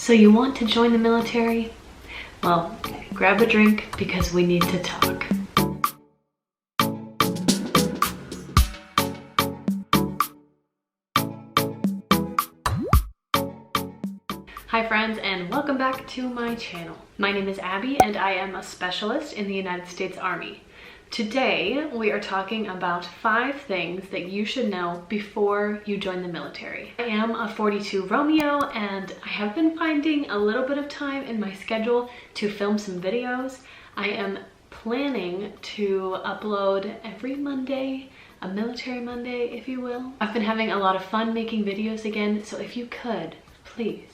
So you want to join the military? Well, grab a drink because we need to talk. Hi friends, and welcome back to my channel. My name is Abby and I am a specialist in the United States Army. Today we are talking about 5 things that you should know before you join the military. I am a 42 Romeo and I have been finding a little bit of time in my schedule to film some videos. I am planning to upload every Monday, a military Monday if you will. I've been having a lot of fun making videos again, so if you could, please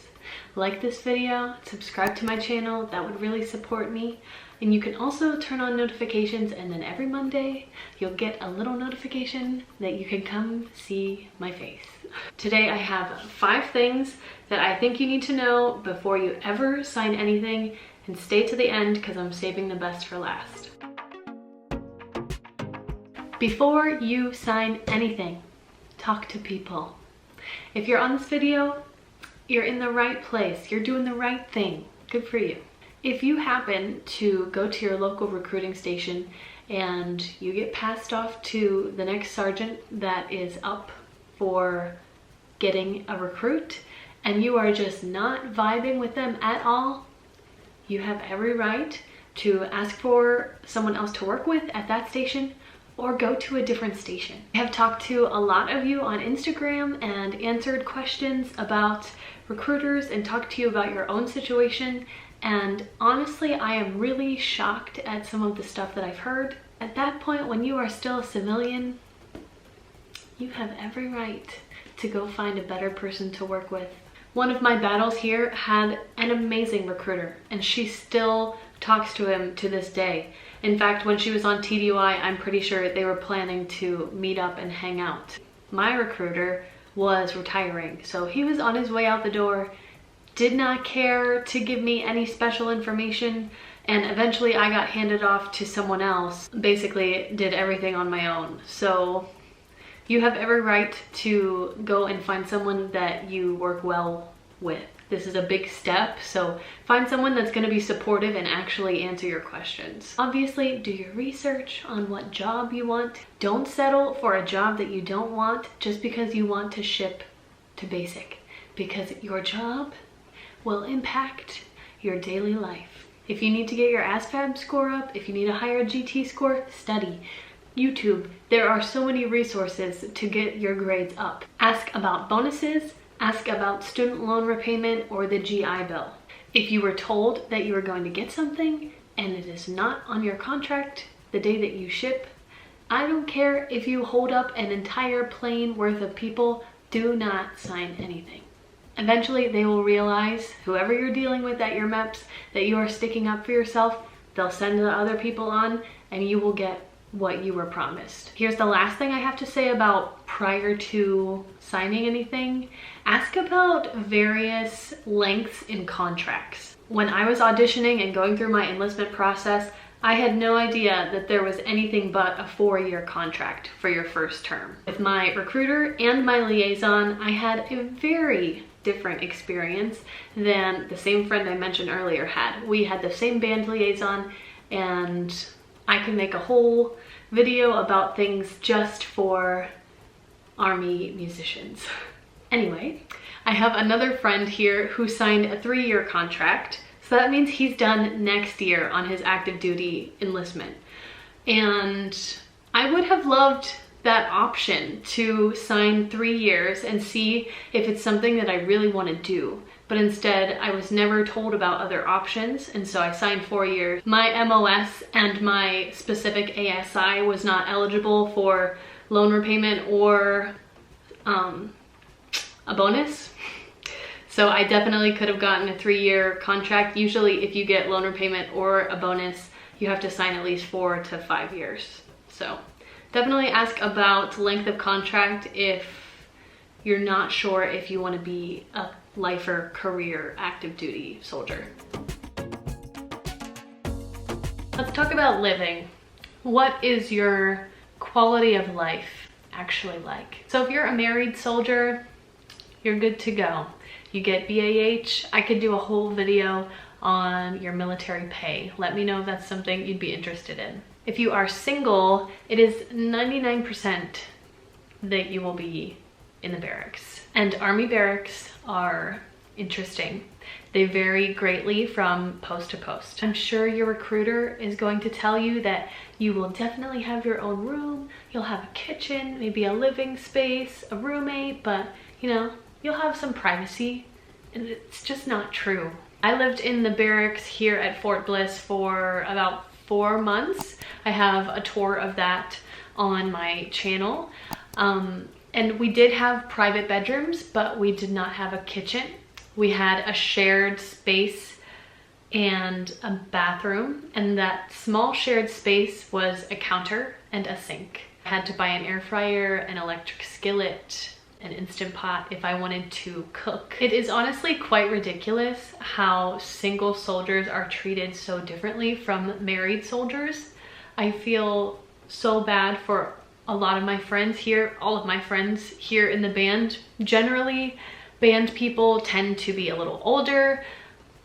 like this video, subscribe to my channel, that would really support me. And you can also turn on notifications, and then every Monday you'll get a little notification that you can come see my face. Today I have 5 things that I think you need to know before you ever sign anything, and stay to the end because I'm saving the best for last. Before you sign anything, talk to people. If you're on this video, you're in the right place, you're doing the right thing. Good for you. If you happen to go to your local recruiting station and you get passed off to the next sergeant that is up for getting a recruit and you are just not vibing with them at all, you have every right to ask for someone else to work with at that station or go to a different station. I have talked to a lot of you on Instagram and answered questions about recruiters and talked to you about your own situation. And honestly, I am really shocked at some of the stuff that I've heard. At that point, when you are still a civilian, you have every right to go find a better person to work with. One of my battles here had an amazing recruiter, and she still talks to him to this day. In fact, when she was on TDY, I'm pretty sure they were planning to meet up and hang out. My recruiter was retiring, so he was on his way out the door, did not care to give me any special information, and eventually I got handed off to someone else. Basically did everything on my own. So you have every right to go and find someone that you work well with. This is a big step, so find someone that's going to be supportive and actually answer your questions. Obviously, do your research on what job you want. Don't settle for a job that you don't want just because you want to ship to basic, because your job will impact your daily life. If you need to get your ASVAB score up, if you need a higher GT score, study. YouTube, there are so many resources to get your grades up. Ask about bonuses, ask about student loan repayment or the GI Bill. If you were told that you were going to get something and it is not on your contract the day that you ship, I don't care if you hold up an entire plane worth of people, do not sign anything. Eventually they will realize, whoever you're dealing with at your MEPS, that you are sticking up for yourself. They'll send the other people on and you will get what you were promised. Here's the last thing I have to say about prior to signing anything. Ask about various lengths in contracts. When I was auditioning and going through my enlistment process, I had no idea that there was anything but a 4-year contract for your first term. With my recruiter and my liaison, I had a very different experience than the same friend I mentioned earlier had. We had the same band liaison, and I could make a whole video about things just for Army musicians. Anyway, I have another friend here who signed a 3-year contract. So that means he's done next year on his active duty enlistment. And I would have loved that option to sign 3 years and see if it's something that I really want to do. But instead, I was never told about other options, and so I signed 4 years. My MOS and my specific ASI was not eligible for loan repayment or a bonus. So I definitely could have gotten a 3-year contract. Usually if you get loan repayment or a bonus, you have to sign at least 4 to 5 years. So definitely ask about length of contract if you're not sure if you want to be a lifer career active duty soldier. Let's talk about living. What is your quality of life actually like? So if you're a married soldier, you're good to go. you get BAH. I could do a whole video on your military pay. Let me know if that's something you'd be interested in. If you are single, it is 99% that you will be in the barracks. And Army barracks are interesting. They vary greatly from post to post. I'm sure your recruiter is going to tell you that you will definitely have your own room, you'll have a kitchen, maybe a living space, a roommate, but you know, you'll have some privacy, and it's just not true. I lived in the barracks here at Fort Bliss for about 4 months. I have a tour of that on my channel. And we did have private bedrooms, but we did not have a kitchen. We had a shared space and a bathroom, and that small shared space was a counter and a sink. I had to buy an air fryer, an electric skillet, an Instant Pot if I wanted to cook. It is honestly quite ridiculous how single soldiers are treated so differently from married soldiers. I feel so bad for a lot of my friends here, all of my friends here in the band. Generally, band people tend to be a little older,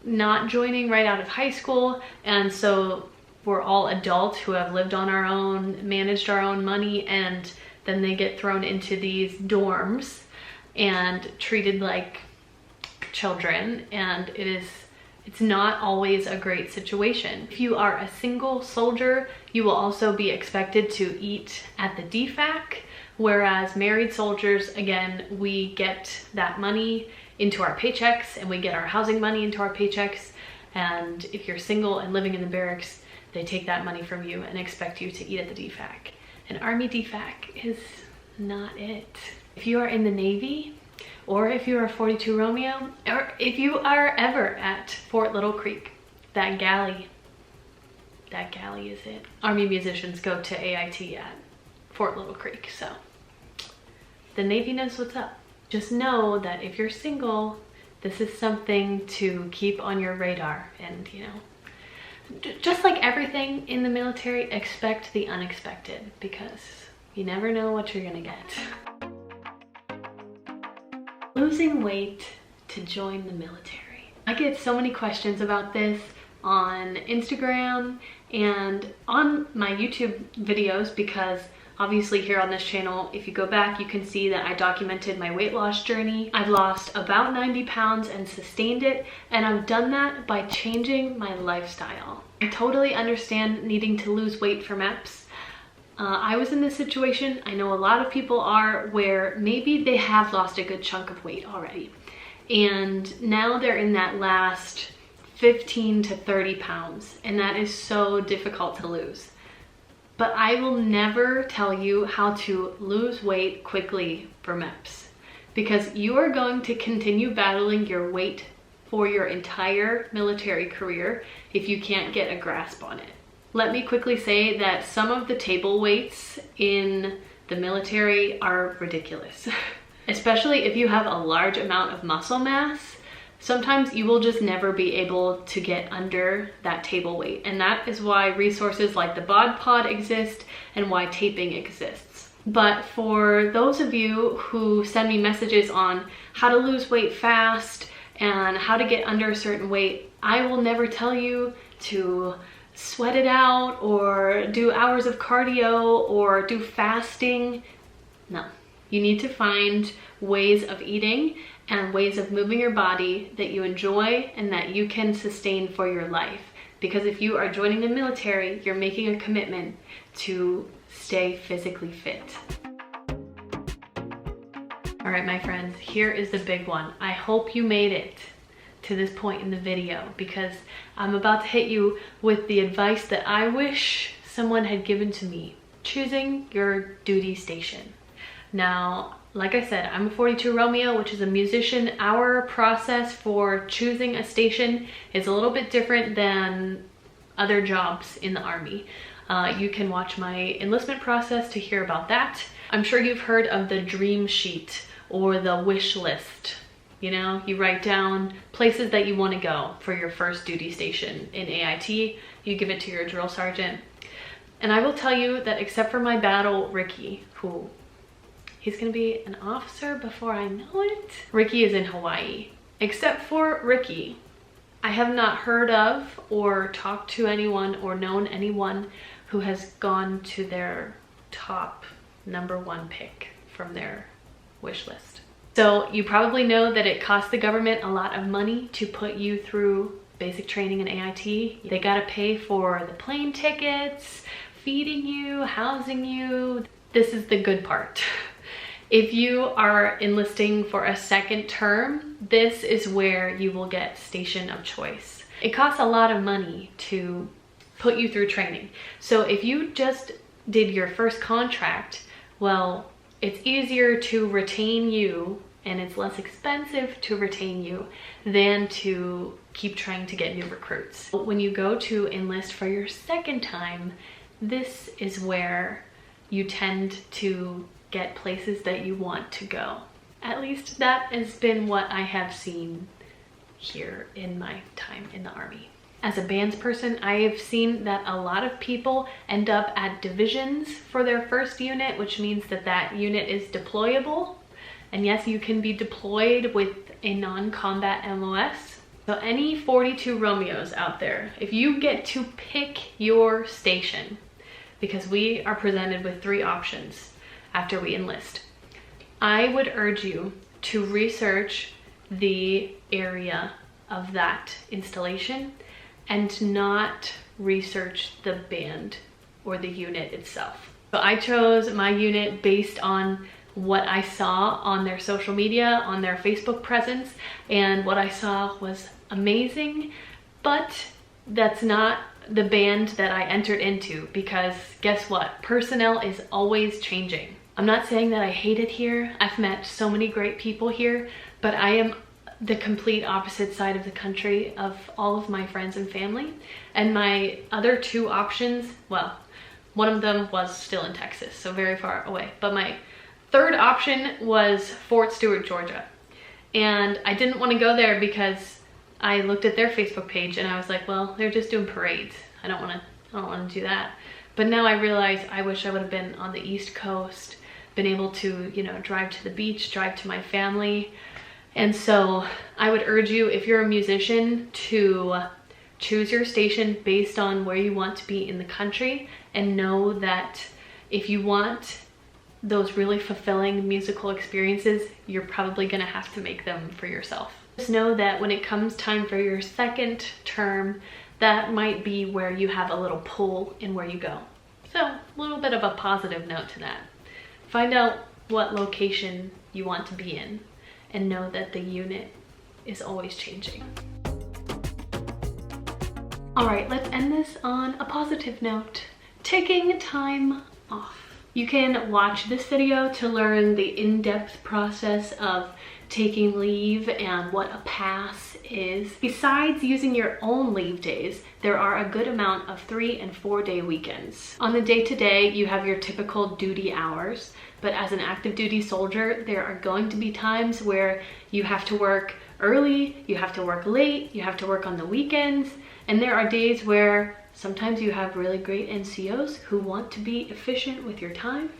not joining right out of high school, and so we're all adults who have lived on our own, managed our own money, and then they get thrown into these dorms and treated like children, and it's not always a great situation. If you are a single soldier, you will also be expected to eat at the DFAC, whereas married soldiers, again, we get that money into our paychecks and we get our housing money into our paychecks. And if you're single and living in the barracks, they take that money from you and expect you to eat at the DFAC. And Army DFAC is not it. If you are in the Navy, or if you are 42 Romeo, or if you are ever at Fort Little Creek, that galley is it. Army musicians go to AIT at Fort Little Creek, so the Navy knows what's up. Just know that if you're single, this is something to keep on your radar. And you know, just like everything in the military, expect the unexpected, because you never know what you're gonna get. Losing weight to join the military. I get so many questions about this on Instagram and on my YouTube videos, because obviously here on this channel, if you go back, you can see that I documented my weight loss journey. I've lost about 90 pounds and sustained it, and I've done that by changing my lifestyle. I totally understand needing to lose weight for MEPS. I was in this situation, I know a lot of people are, where maybe they have lost a good chunk of weight already, and now they're in that last 15 to 30 pounds, and that is so difficult to lose. But I will never tell you how to lose weight quickly for MEPS, because you are going to continue battling your weight for your entire military career if you can't get a grasp on it. Let me quickly say that some of the table weights in the military are ridiculous. Especially if you have a large amount of muscle mass, sometimes you will just never be able to get under that table weight. And that is why resources like the Bod Pod exist and why taping exists. But for those of you who send me messages on how to lose weight fast and how to get under a certain weight, I will never tell you to sweat it out or do hours of cardio or do fasting. No, you need to find ways of eating and ways of moving your body that you enjoy and that you can sustain for your life. Because if you are joining the military, you're making a commitment to stay physically fit. All right, my friends, here is the big one. I hope you made it to this point in the video, because I'm about to hit you with the advice that I wish someone had given to me. Choosing your duty station. Now, like I said, I'm a 42 Romeo, which is a musician. Our process for choosing a station is a little bit different than other jobs in the Army. You can watch my enlistment process to hear about that. I'm sure you've heard of the dream sheet or the wish list. You know, you write down places that you want to go for your first duty station in AIT. You give it to your drill sergeant. And I will tell you that except for my battle, Ricky, who he's gonna be an officer before I know it. Ricky is in Hawaii. except for Ricky. I have not heard of or talked to anyone or known anyone who has gone to their top #1 pick from their wish list. So you probably know that it costs the government a lot of money to put you through basic training in AIT. They gotta pay for the plane tickets, feeding you, housing you. This is the good part. If you are enlisting for a second term, this is where you will get station of choice. It costs a lot of money to put you through training. So if you just did your first contract, well, it's easier to retain you and it's less expensive to retain you than to keep trying to get new recruits. When you go to enlist for your second time, this is where you tend to get places that you want to go. At least that has been what I have seen here in my time in the Army. As a bands person, I have seen that a lot of people end up at divisions for their first unit, which means that that unit is deployable. And yes, you can be deployed with a non-combat MOS. So any 42 Romeos out there, if you get to pick your station, because we are presented with 3 options after we enlist, I would urge you to research the area of that installation and not research the band or the unit itself. So I chose my unit based on what I saw on their social media, on their Facebook presence, and what I saw was amazing, but that's not the band that I entered into, because guess what? Personnel is always changing. I'm not saying that I hate it here. I've met so many great people here, but I am the complete opposite side of the country of all of my friends and family. And my other 2 options, well, one of them was still in Texas, so very far away. But my 3rd option was Fort Stewart, Georgia. And I didn't want to go there because I looked at their Facebook page and I was like, well, they're just doing parades. I don't want to do that. But now I realize I wish I would have been on the East Coast, been able to, you know, drive to the beach, drive to my family. And so I would urge you, if you're a musician, to choose your station based on where you want to be in the country, and know that if you want those really fulfilling musical experiences, you're probably gonna have to make them for yourself. Just know that when it comes time for your second term, that might be where you have a little pull in where you go. So a little bit of a positive note to that. Find out what location you want to be in and know that the unit is always changing. All right, let's end this on a positive note. Taking time off. You can watch this video to learn the in-depth process of taking leave and what a pass is. Besides using your own leave days, there are a good amount of 3- and 4-day weekends. On the day-to-day, you have your typical duty hours, but as an active duty soldier, there are going to be times where you have to work early, you have to work late, you have to work on the weekends, and there are days where sometimes you have really great NCOs who want to be efficient with your time,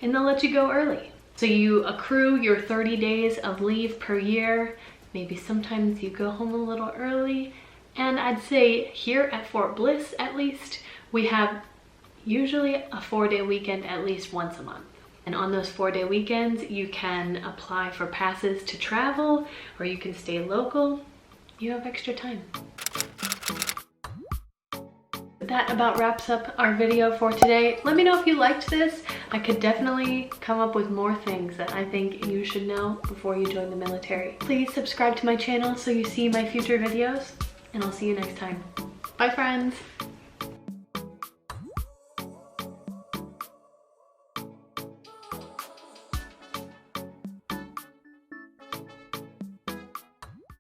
and they'll let you go early. So you accrue your 30 days of leave per year. Maybe sometimes you go home a little early. And I'd say here at Fort Bliss, at least, we have usually a 4-day weekend at least once a month. And on those 4-day weekends, you can apply for passes to travel, or you can stay local. You have extra time. That about wraps up our video for today. Let me know if you liked this. I could definitely come up with more things that I think you should know before you join the military. Please subscribe to my channel so you see my future videos, and I'll see you next time. Bye, friends.